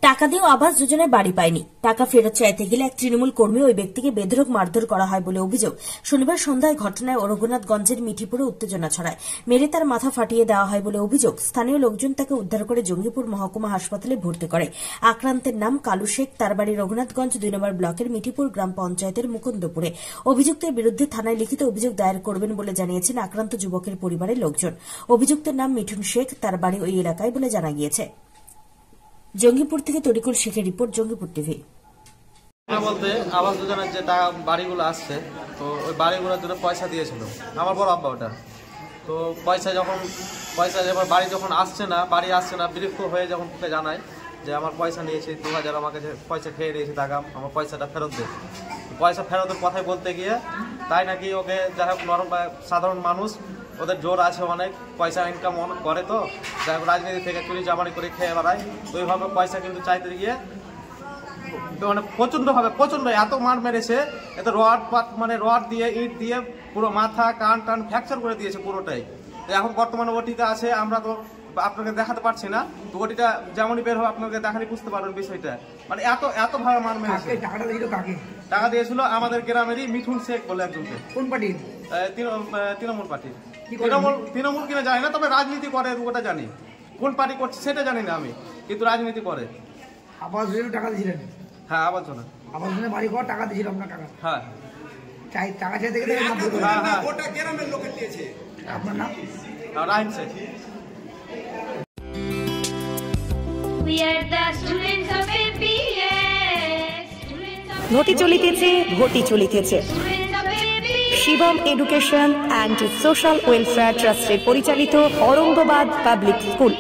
টাকা দিয়েও আবাস যোজনায় বাড়ি পায়নি। টাকা ফেরত চাইতে গেলে এক তৃণমূল কর্মী ওই ব্যক্তিকে বেধড়ক মারধর করা হয় বলে অভিযোগ। শনিবার সন্ধ্যায় ঘটনায় রঘুনাথগঞ্জের মিঠিপুরে উত্তেজনা ছড়ায়। মেরে তার মাথা ফাটিয়ে দেওয়া হয় বলে অভিযোগ। স্থানীয় লোকজন তাকে উদ্ধার করে জঙ্গিপুর মহকুমা হাসপাতালে ভর্তি করে। আক্রান্তের নাম কালু শেখ। তার বাড়ি রঘুনাথগঞ্জ 2 নম্বর ব্লকের মিঠিপুর গ্রাম পঞ্চায়েতের মুকুন্দপুরে। অভিযুক্তের বিরুদ্ধে থানায় লিখিত অভিযোগ দায়ের করবেন বলে জানিয়েছেন আক্রান্ত যুবকের পরিবারের লোকজন। অভিযুক্তের নাম মিঠুন শেখ। তার বাড়ি ওই এলাকায় বলে জানা গিয়েছে। জঙ্গিপুর থেকে তরিকুল শেখের রিপোর্ট, জঙ্গিপুর টিভি। বলতে আবাস যোজনার যে টাকা বাড়িগুলো আসছে, তো ওই বাড়িগুলোর জন্য পয়সা দিয়েছিল আমার বড় আব্বা। ওটা তো পয়সা যখন বাড়ি যখন আসছে না বিরক্ত হয়ে যখন তোকে জানায় যে আমার পয়সা নিয়েছে 2000, আমাকে যে পয়সা খেয়ে নিয়েছে টাকা, আমার পয়সাটা ফেরত দে। পয়সা ফেরতের কথাই বলতে গিয়ে তাই নাকি ওকে যাই হোক নরম সাধারণ মানুষ, ওদের জোর আছে অনেক, পয়সা ইনকাম অনেক করে, তো যাই হোক রাজনীতি থেকে চুরি চামারি করে খেয়ে বেড়ায়। তো ওইভাবে পয়সা কিন্তু চাইতে গিয়ে মানে প্রচন্ড এত মার মেরেছে, এত রড দিয়ে ইট দিয়ে পুরো মাথা কান টান ফ্র্যাকচার করে দিয়েছে পুরোটাই। তো এখন বর্তমানে ওটিতে আছে, আমরা তো আপনাকে দেখাতে পারছি না, তো ওটিটা যেমনই বের হবে আপনাকে দেখালে বুঝতে পারবেন বিষয়টা। মানে এত ভাবে মার মেরেছে। টাকা দিয়েছিল আমাদের গ্রামেরই মিঠুন শেখ বলে একজনকে। কোন পার্টি? তৃণমূল পার্টি। তৃণমূল কিনা জানি না, তবে রাজনীতি করে ওটা জানি। কোন পার্টি করছে সেটা জানি না আমি, কিন্তু রাজনীতি করে। আবাস যোজনা টাকা দিয়েছিলেন? হ্যাঁ, আবাস যোজনা বাড়ি ঘর টাকা দিয়েছিল আপনার টাকা? হ্যাঁ, টাকা চাইতে গেলে ওটা গ্রামের লোকে দিয়েছে। আপনার নাম? রাহিম শেখ। ঘটি চলিতেছে Shivam education and social welfare ট্রাস্টের পরিচালিত অরঙ্গবাদ পাবলিক স্কুল।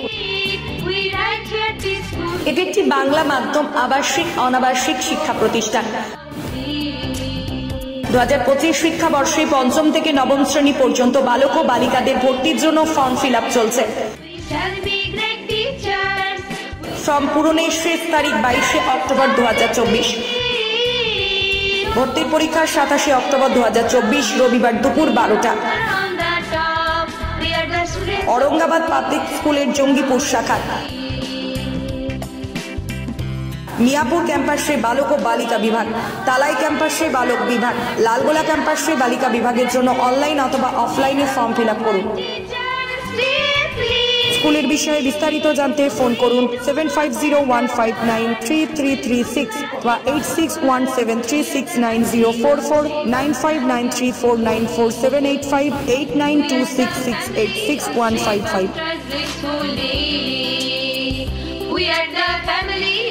এটি একটি বাংলা মাধ্যম আবাসিক অনাবাসিক শিক্ষা প্রতিষ্ঠান। 2025 শিক্ষাবর্ষে 5ম থেকে 9ম শ্রেণী পর্যন্ত বালক ও বালিকাদের ভর্তির জন্য ফর্ম ফিল আপ চলছে। ফর্ম পূরণের শেষ তারিখ 22শে অক্টোবর 2024। ভর্তির পরীক্ষা 27শে অক্টোবর 2024 রবিবার দুপুর 12টা। অরঙ্গাবাদ পাবলিক স্কুলের জঙ্গিপুর শাখা। মিয়াপুর ক্যাম্পাসে বালক ও বালিকা বিভাগ, তালাই ক্যাম্পাসে বালক বিভাগ, লালগোলা ক্যাম্পাসে বালিকা বিভাগের জন্য অনলাইন অথবা অফলাইনে ফর্ম ফিল আপ করুন। স্কুলের বিষয়ে বিস্তারিত জানতে ফোন করুন 7501593336 বা 8617369044, 9593494785, 8926686155। We are the family.